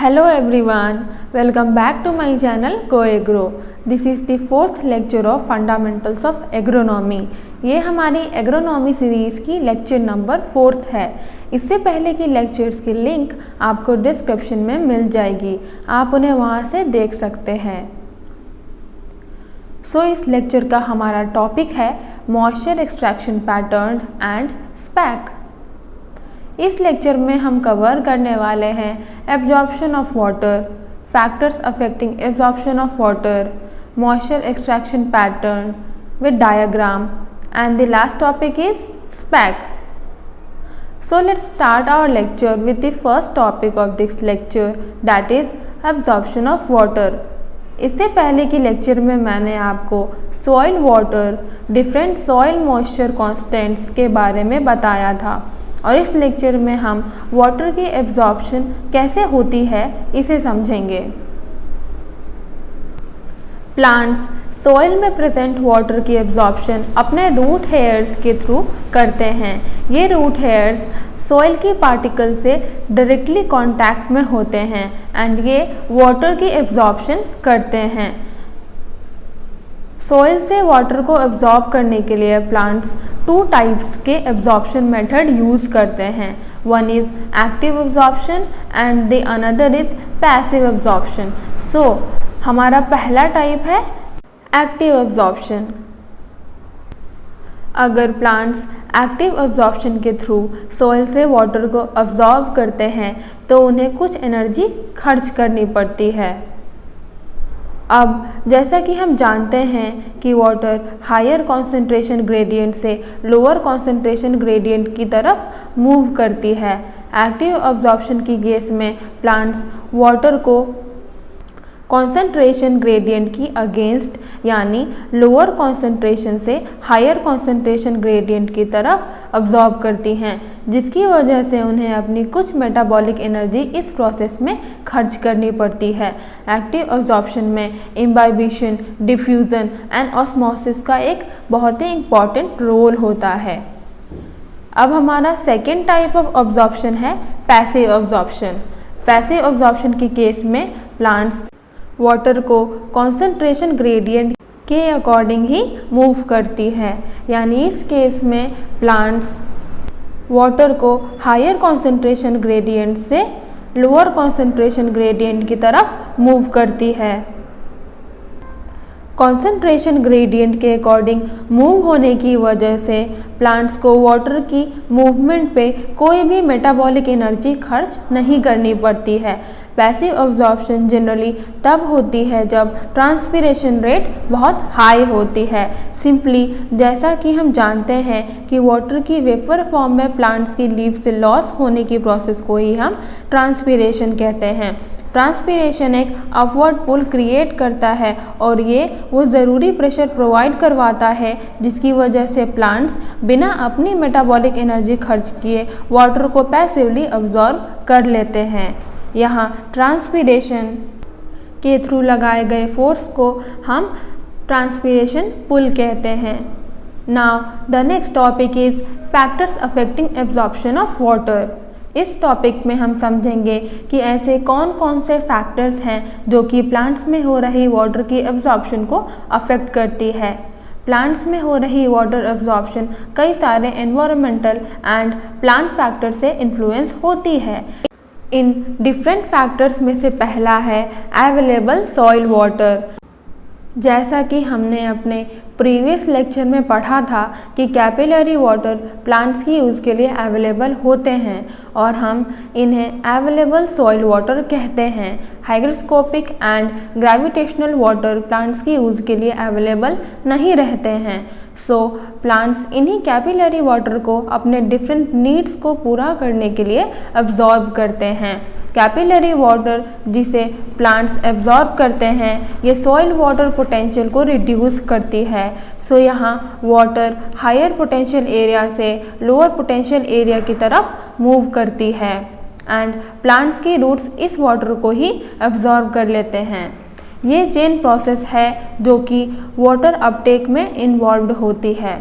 Hello everyone, welcome back to my channel GoAgro. This is the fourth lecture of Fundamentals of Agronomy. ये हमारी agronomy series की lecture number 4 है। इससे पहले की लेक्चर्स की लिंक आपको डिस्क्रिप्शन में मिल जाएगी, आप उन्हें वहाँ से देख सकते हैं। इस लेक्चर का हमारा टॉपिक है moisture extraction pattern and SPAC. इस लेक्चर में हम कवर करने वाले हैं absorption of water, factors affecting absorption of water, moisture extraction pattern with diagram and the last topic is SPAC. So let's start our lecture with the first topic of this lecture, that is absorption of water. इससे पहले की lecture में मैंने आपको soil water, different soil moisture constants के बारे में बताया था और इस लेक्चर में हम वाटर की एब्जॉर्प्शन कैसे होती है इसे समझेंगे। प्लांट्स सॉइल में प्रेजेंट वाटर की एब्जॉर्प्शन अपने रूट हेयर्स के थ्रू करते हैं। ये रूट हेयर्स सॉइल की पार्टिकल से डायरेक्टली कांटेक्ट में होते हैं एंड ये वाटर की एब्जॉर्प्शन करते हैं। सॉइल से वाटर को एब्जॉर्ब करने के लिए प्लांट्स 2 टाइप्स के एब्जॉर्प्शन मेथड यूज़ करते हैं। One is active absorption and the another is passive absorption. हमारा पहला टाइप है एक्टिव एब्जॉर्प्शन। अगर प्लांट्स एक्टिव एब्जॉर्प्शन के थ्रू सॉइल से वाटर को एब्जॉर्ब करते हैं तो उन्हें कुछ एनर्जी खर्च करनी पड़ती है। अब जैसा कि हम जानते हैं कि वाटर हायर कॉन्सेंट्रेशन ग्रेडियंट से लोअर कॉन्सेंट्रेशन ग्रेडियंट की तरफ मूव करती है। एक्टिव एब्जॉर्प्शन की केस में प्लांट्स वाटर को कॉन्सेंट्रेशन ग्रेडियंट की अगेंस्ट यानी लोअर कॉन्सेंट्रेशन से हायर कॉन्सेंट्रेशन ग्रेडियंट की तरफ अब्जॉर्ब करती हैं, जिसकी वजह से उन्हें अपनी कुछ मेटाबॉलिक एनर्जी इस प्रोसेस में खर्च करनी पड़ती है। एक्टिव अब्जॉर्प्शन में इम्बाइबिशन, डिफ्यूज़न एंड ऑस्मोसिस का एक बहुत ही इम्पॉर्टेंट रोल होता है। अब हमारा सेकेंड टाइप ऑफ अब्जॉर्प्शन है पैसिव अब्जॉर्प्शन। पैसिव अब्जॉर्प्शन की केस में प्लांट्स वाटर को कॉन्सेंट्रेशन ग्रेडियंट के अकॉर्डिंग ही मूव करती है, यानी इस केस में प्लांट्स वाटर को हायर कॉन्सेंट्रेशन ग्रेडियंट से लोअर कॉन्सेंट्रेशन ग्रेडियंट की तरफ मूव करती है। कॉन्सेंट्रेशन ग्रेडियंट के अकॉर्डिंग मूव होने की वजह से प्लांट्स को वाटर की मूवमेंट पे कोई भी मेटाबॉलिक एनर्जी खर्च नहीं करनी पड़ती है। पैसिव अब्जॉर्प्शन जनरली तब होती है जब ट्रांसपिरेशन रेट बहुत हाई होती है। सिंपली जैसा कि हम जानते हैं कि वाटर की वेपर फॉर्म में प्लांट्स की लीफ से लॉस होने की प्रोसेस को ही हम ट्रांसपिरेशन कहते हैं। ट्रांसपिरेशन एक अपवर्ड पुल क्रिएट करता है और ये वो ज़रूरी प्रेशर प्रोवाइड करवाता है जिसकी वजह से प्लांट्स बिना अपनी मेटाबॉलिक एनर्जी खर्च किए वाटर को पैसिवली अब्जॉर्ब कर लेते हैं। यहाँ ट्रांसपिरेशन के थ्रू लगाए गए फोर्स को हम ट्रांसपिरेशन पुल कहते हैं। Now the next topic is factors affecting absorption of water. इस टॉपिक में हम समझेंगे कि ऐसे कौन कौन से फैक्टर्स हैं जो कि प्लांट्स में हो रही वाटर की एब्जॉर्प्शन को अफेक्ट करती है। प्लांट्स में हो रही वाटर एब्जॉर्प्शन कई सारे एनवायरमेंटल एंड प्लांट फैक्टर से इन्फ्लुएंस होती है। इन डिफरेंट फैक्टर्स में से पहला है अवेलेबल सॉइल वाटर। जैसा कि हमने अपने प्रीवियस लेक्चर में पढ़ा था कि कैपिलरी वाटर प्लांट्स की यूज़ के लिए अवेलेबल होते हैं और हम इन्हें अवेलेबल सॉइल वाटर कहते हैं। Hygroscopic and gravitational water plants की यूज़ के लिए अवेलेबल नहीं रहते हैं। प्लांट्स इन्हीं कैपिलरी वाटर को अपने डिफरेंट नीड्स को पूरा करने के लिए अब्जॉर्ब करते हैं। कैपिलरी वाटर जिसे प्लांट्स एब्जॉर्ब करते हैं ये सॉइल वाटर पोटेंशियल को रिड्यूस करती है। यहाँ वाटर हायर पोटेंशियल एरिया से लोअर पोटेंशियल एरिया की तरफ मूव करती है एंड प्लांट्स की रूट्स इस वाटर को ही एब्जॉर्ब कर लेते हैं। ये चेन प्रोसेस है जो कि वाटर अपटेक में इन्वॉल्व्ड होती है।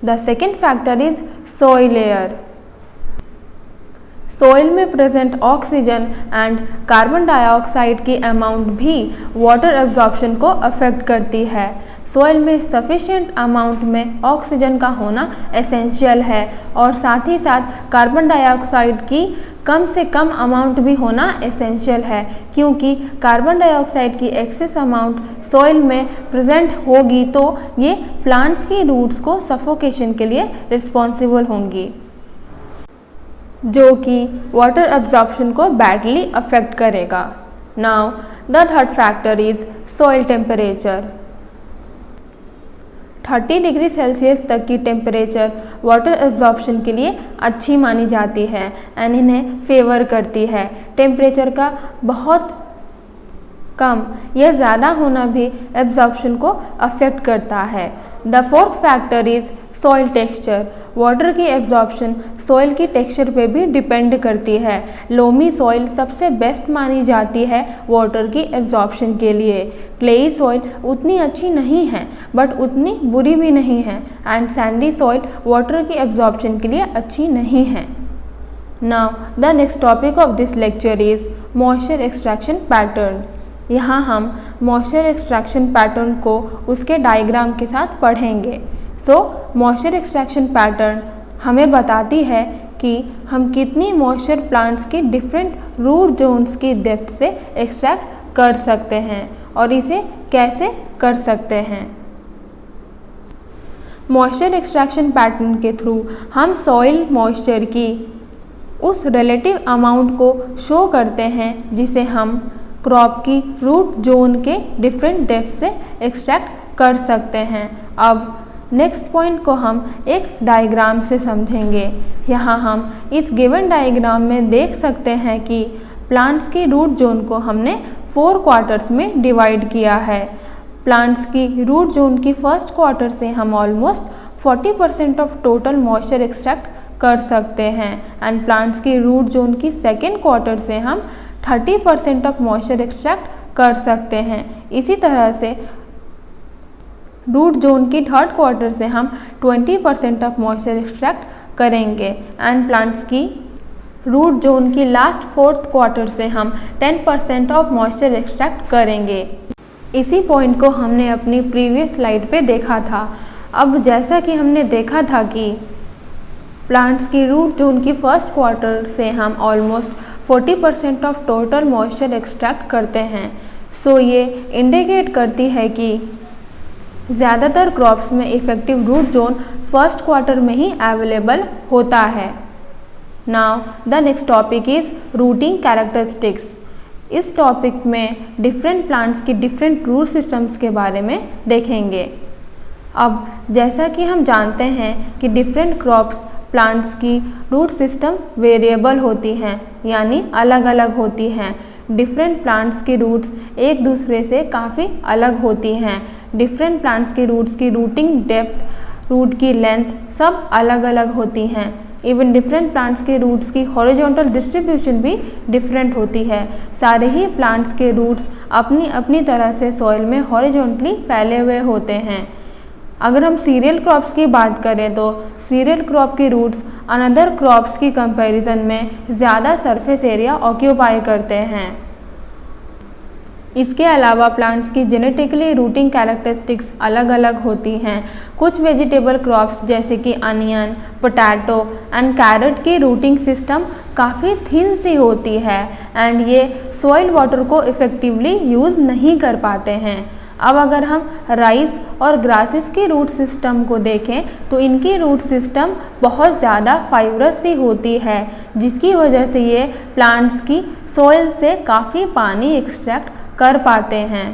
The second factor is soil layer. Soil में present oxygen and carbon dioxide की अमाउंट भी वाटर एब्जॉर्प्शन को अफेक्ट करती है। सोइल में सफिशिएंट अमाउंट में ऑक्सीजन का होना एसेंशियल है और साथ ही साथ कार्बन डाइऑक्साइड की कम से कम अमाउंट भी होना एसेंशियल है, क्योंकि कार्बन डाइऑक्साइड की एक्सेस अमाउंट सोइल में प्रेजेंट होगी तो ये प्लांट्स की रूट्स को सफोकेशन के लिए रिस्पॉन्सिबल होंगी, जो कि वाटर एब्जॉर्प्शन को बैडली अफेक्ट करेगा। Now the third factor is soil temperature. 30 degree Celsius तक की टेम्परेचर वाटर एब्जॉर्प्शन के लिए अच्छी मानी जाती है एंड इन्हें फेवर करती है। टेम्परेचर का बहुत कम या ज़्यादा होना भी एब्जॉर्प्शन को अफेक्ट करता है। The fourth factor is soil texture. Water की एब्जॉर्प्शन सॉइल की टेक्सचर पे भी डिपेंड करती है। लोमी सॉइल सबसे बेस्ट मानी जाती है वाटर की एब्जॉर्प्शन के लिए। क्लेई सॉइल उतनी अच्छी नहीं है बट उतनी बुरी भी नहीं है एंड सैंडी सॉइल वाटर की एब्जॉर्प्शन के लिए अच्छी नहीं है। Now the next topic of this lecture is moisture extraction pattern. यहाँ हम मॉइस्चर एक्सट्रैक्शन पैटर्न को उसके डायग्राम के साथ पढ़ेंगे। मॉइस्चर एक्सट्रैक्शन पैटर्न हमें बताती है कि हम कितनी मॉइस्चर प्लांट्स की डिफरेंट रूट जोन्स की डेप्थ से एक्सट्रैक्ट कर सकते हैं और इसे कैसे कर सकते हैं। मॉइस्चर एक्सट्रैक्शन पैटर्न के थ्रू हम सॉइल मॉइस्चर की उस रिलेटिव अमाउंट को शो करते हैं जिसे हम क्रॉप की रूट जोन के डिफरेंट डेप्थ से एक्सट्रैक्ट कर सकते हैं। अब नेक्स्ट पॉइंट को हम एक डायग्राम से समझेंगे। यहाँ हम इस गिवन डायग्राम में देख सकते हैं कि प्लांट्स की रूट जोन को हमने 4 क्वार्टर्स में डिवाइड किया है। प्लांट्स की रूट जोन की फर्स्ट क्वार्टर से हम almost 40% of total moisture extract कर सकते हैं एंड प्लांट्स की रूट जोन की सेकेंड क्वार्टर से हम 30% ऑफ मॉइस्चर एक्सट्रैक्ट कर सकते हैं। इसी तरह से रूट जोन की थर्ड क्वार्टर से हम 20% ऑफ मॉइस्चर एक्सट्रैक्ट करेंगे एंड प्लांट्स की रूट जोन की लास्ट फोर्थ क्वार्टर से हम 10% ऑफ मॉइस्चर एक्सट्रैक्ट करेंगे। इसी पॉइंट को हमने अपनी प्रीवियस स्लाइड पे देखा था। अब जैसा कि हमने देखा था कि प्लांट्स की रूट जोन की फर्स्ट क्वार्टर से हम almost 40% of total moisture extract करते हैं। ये इंडिकेट करती है कि ज़्यादातर क्रॉप्स में effective root zone first quarter में ही अवेलेबल होता है। Now the next topic is rooting characteristics. इस टॉपिक में डिफरेंट प्लांट्स की डिफरेंट रूट सिस्टम्स के बारे में देखेंगे। अब जैसा कि हम जानते हैं कि डिफरेंट क्रॉप्स प्लांट्स की रूट सिस्टम वेरिएबल होती हैं, यानी अलग अलग होती हैं। डिफरेंट प्लांट्स की रूट्स एक दूसरे से काफ़ी अलग होती हैं। डिफरेंट प्लांट्स की रूट्स की रूटिंग डेप्थ, रूट की लेंथ सब अलग अलग होती हैं। इवन डिफरेंट प्लांट्स के रूट्स की हॉरिजॉन्टल डिस्ट्रीब्यूशन भी डिफरेंट होती है। सारे ही प्लांट्स के रूट्स अपनी अपनी तरह से सॉइल में हॉरिजॉन्टली फैले हुए होते हैं। अगर हम सीरियल क्रॉप्स की बात करें तो सीरियल क्रॉप की रूट्स अनदर क्रॉप्स की कंपैरिजन में ज़्यादा सरफेस एरिया ऑक्यूपाई करते हैं। इसके अलावा प्लांट्स की जेनेटिकली रूटिंग कैरेक्टरिस्टिक्स अलग अलग होती हैं। कुछ वेजिटेबल क्रॉप्स जैसे कि अनियन, पोटैटो एंड कैरेट की रूटिंग सिस्टम काफ़ी थिन सी होती है एंड ये सॉइल वाटर को इफ़ेक्टिवली यूज़ नहीं कर पाते हैं। अब अगर हम राइस और ग्रासेस की रूट सिस्टम को देखें तो इनकी रूट सिस्टम बहुत ज़्यादा फाइब्रस सी होती है, जिसकी वजह से ये प्लांट्स की सॉइल से काफ़ी पानी एक्सट्रैक्ट कर पाते हैं।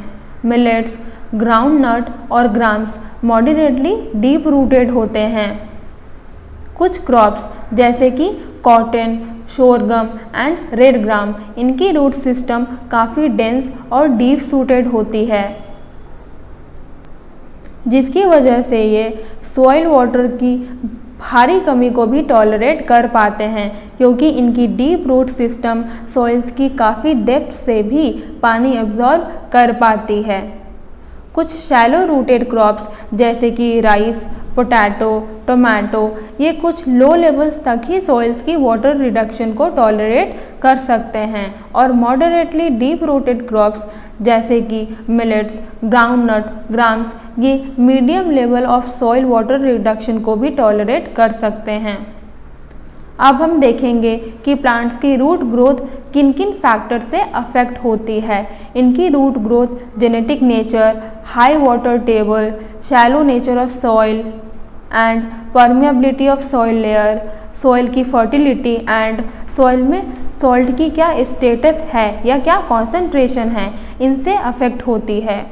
मिलेट्स, ग्राउंड नट और ग्राम्स मॉडरेटली डीप रूटेड होते हैं। कुछ क्रॉप्स जैसे कि कॉटन, शोरगम एंड रेड ग्राम, इनकी रूट सिस्टम काफ़ी डेंस और डीप सूटेड होती है, जिसकी वजह से ये सॉइल वाटर की भारी कमी को भी टॉलरेट कर पाते हैं, क्योंकि इनकी डीप रूट सिस्टम सॉइल्स की काफ़ी डेप्थ से भी पानी एब्जॉर्ब कर पाती है। कुछ शैलो रूटेड क्रॉप्स जैसे कि राइस, पोटैटो, टोमेटो, ये कुछ लो लेवल्स तक ही सॉइल्स की वाटर रिडक्शन को टॉलरेट कर सकते हैं और मॉडरेटली डीप रूटेड क्रॉप्स जैसे कि मिलेट्स, ग्राउंडनट, ग्राम्स, ये medium level of soil water reduction को भी टॉलरेट कर सकते हैं। अब हम देखेंगे कि प्लांट्स की रूट ग्रोथ किन किन फैक्टर से अफेक्ट होती है। इनकी root growth genetic nature, high water table, shallow nature of soil and permeability of soil layer, soil की फर्टिलिटी एंड सॉइल में सॉल्ट की क्या स्टेटस है या क्या कॉन्सेंट्रेशन है, इनसे अफेक्ट होती है।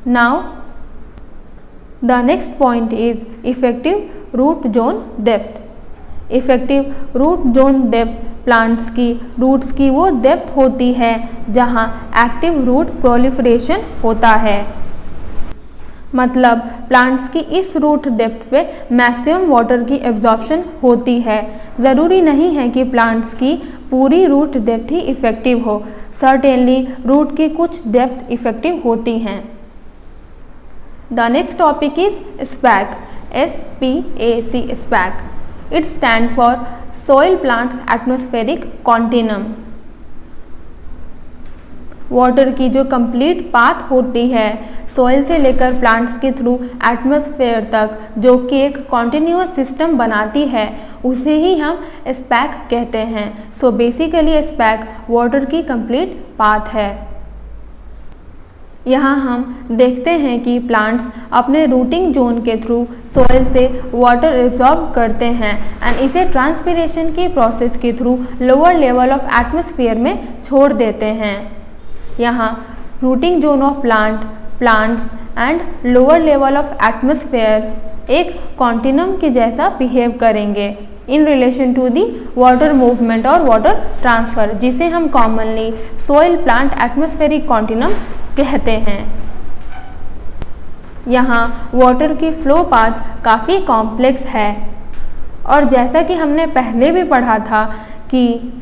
Now the next point is effective root zone depth. Effective root zone depth plants की रूट्स की वो डेप्थ होती है जहाँ एक्टिव रूट प्रोलिफरेशन होता है। मतलब प्लांट्स की इस रूट डेप्थ पे मैक्सिमम वाटर की एब्जॉर्प्शन होती है। ज़रूरी नहीं है कि प्लांट्स की पूरी रूट डेप्थ ही इफ़ेक्टिव हो, सर्टेनली रूट की कुछ डेप्थ इफ़ेक्टिव होती हैं। The next topic is SPAC, SPAC, SPAC. It stand for Soil Plants Atmospheric Continuum. Water की जो कंप्लीट पाथ होती है सॉइल से लेकर प्लांट्स के थ्रू एटमॉस्फेयर तक, जो कि एक कॉन्टिन्यूअस सिस्टम बनाती है, उसे ही हम SPAC कहते हैं। सो बेसिकली SPAC वाटर की कंप्लीट पाथ है। यहाँ हम देखते हैं कि प्लांट्स अपने रूटिंग जोन के थ्रू सॉइल से वाटर एब्जॉर्ब करते हैं एंड इसे ट्रांसपिरेशन की प्रोसेस के through lower level of atmosphere में छोड़ देते हैं। यहाँ rooting zone of plants and lower level of atmosphere एक कॉन्टिन्यूम के जैसा बिहेव करेंगे in relation to the water movement और वाटर ट्रांसफ़र, जिसे हम commonly soil plant atmospheric continuum कहते हैं। यहाँ वाटर की फ्लो पाथ काफ़ी कॉम्प्लेक्स है और जैसा कि हमने पहले भी पढ़ा था कि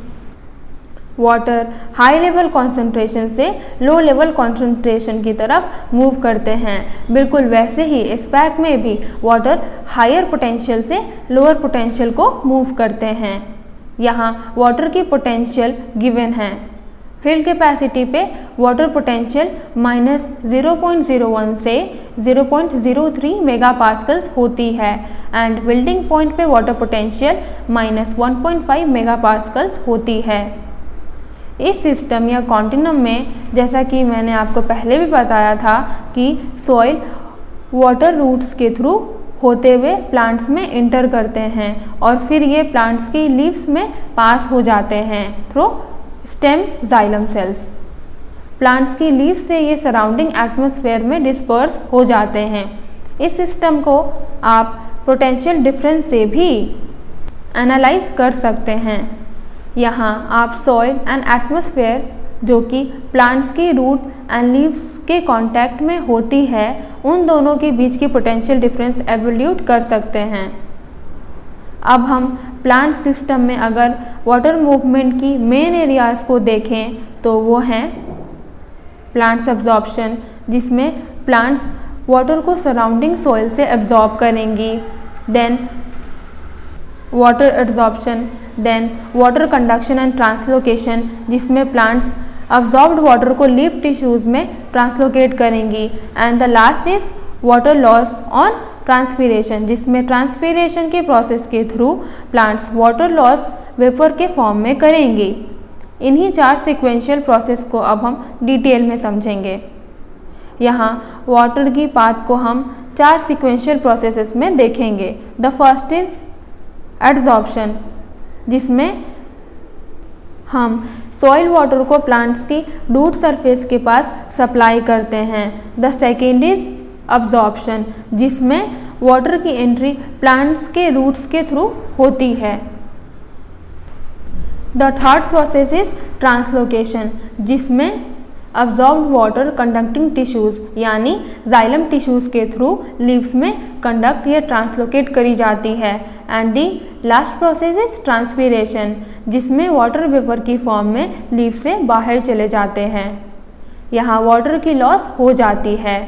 वाटर हाई लेवल कॉन्सेंट्रेशन से लो लेवल कॉन्सेंट्रेशन की तरफ मूव करते हैं, बिल्कुल वैसे ही SPAC में भी वाटर हायर पोटेंशियल से लोअर पोटेंशियल को मूव करते हैं। यहाँ वाटर की पोटेंशियल गिवन है। फिल कैपेसिटी पे वाटर पोटेंशियल -0.01 से 0.03 मेगापास्कल्स होती है एंड विल्टिंग पॉइंट पे वाटर पोटेंशियल -1.5 मेगापास्कल्स होती है। इस सिस्टम या कॉन्टिन्यूम में, जैसा कि मैंने आपको पहले भी बताया था कि सॉइल वाटर रूट्स के थ्रू होते हुए प्लांट्स में इंटर करते हैं और फिर ये प्लांट्स की लीव्स में पास हो जाते हैं through stem xylem cells. Plants की लीव्स से ये सराउंडिंग एटमॉस्फेयर में डिस्पर्स हो जाते हैं। इस सिस्टम को आप पोटेंशियल डिफरेंस से भी एनालाइज कर सकते हैं। यहाँ आप सॉइल एंड एटमॉस्फेयर, जो कि प्लांट्स की रूट एंड लीव्स के कांटेक्ट में होती है, उन दोनों के बीच की पोटेंशियल डिफरेंस एवल्यूट कर सकते हैं। अब हम प्लांट सिस्टम में अगर वाटर मूवमेंट की मेन एरियाज़ को देखें तो वो हैं प्लांट्स एब्जॉर्प्शन, जिसमें प्लांट्स वाटर को सराउंडिंग सॉइल से एब्जॉर्ब करेंगी, then water absorption, then water conduction and translocation, जिसमें प्लांट्स अब्जॉर्ब्ड वाटर को लीफ टिश्यूज़ में ट्रांसलोकेट करेंगी, and the last is water loss on transpiration, जिसमें ट्रांसपीरेशन के प्रोसेस के through plants water loss vapour के फॉर्म में करेंगी। इन्हीं 4 सिक्वेंशियल प्रोसेस को अब हम डिटेल में समझेंगे। यहाँ वाटर की पाथ को हम 4 सिक्वेंशियल प्रोसेसेस में देखेंगे। द फर्स्ट इज एड्सॉर्प्शन, जिसमें हम सॉइल वाटर को प्लांट्स की रूट सरफेस के पास सप्लाई करते हैं। द सेकेंड इज अब्जॉर्प्शन, जिसमें वाटर की एंट्री प्लांट्स के रूट्स के थ्रू होती है। The third process is translocation, जिसमें अब्जॉर्ब्ड वाटर कंडक्टिंग टिश्यूज़ यानी जाइलम टिश्यूज़ के थ्रू लीव्स में कंडक्ट या ट्रांसलोकेट करी जाती है। And the last process is transpiration, जिसमें वाटर वेपर की फॉर्म में लीव से बाहर चले जाते हैं। यहाँ वाटर की लॉस हो जाती है।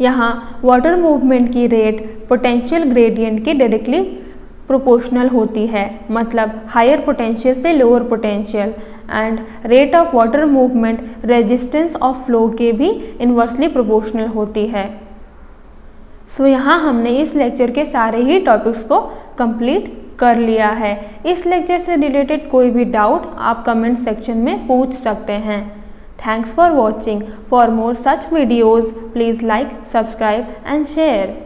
यहाँ वाटर मूवमेंट की रेट पोटेंशियल ग्रेडियंट के डायरेक्टली प्रोपोर्शनल होती है, मतलब हायर पोटेंशियल से lower potential, and rate of water movement resistance of flow के भी इन्वर्सली प्रोपोर्शनल होती है। सो यहाँ हमने इस लेक्चर के सारे ही टॉपिक्स को कंप्लीट कर लिया है। इस लेक्चर से रिलेटेड कोई भी डाउट आप कमेंट सेक्शन में पूछ सकते हैं। Thanks for watching. For more such videos please like, subscribe and share.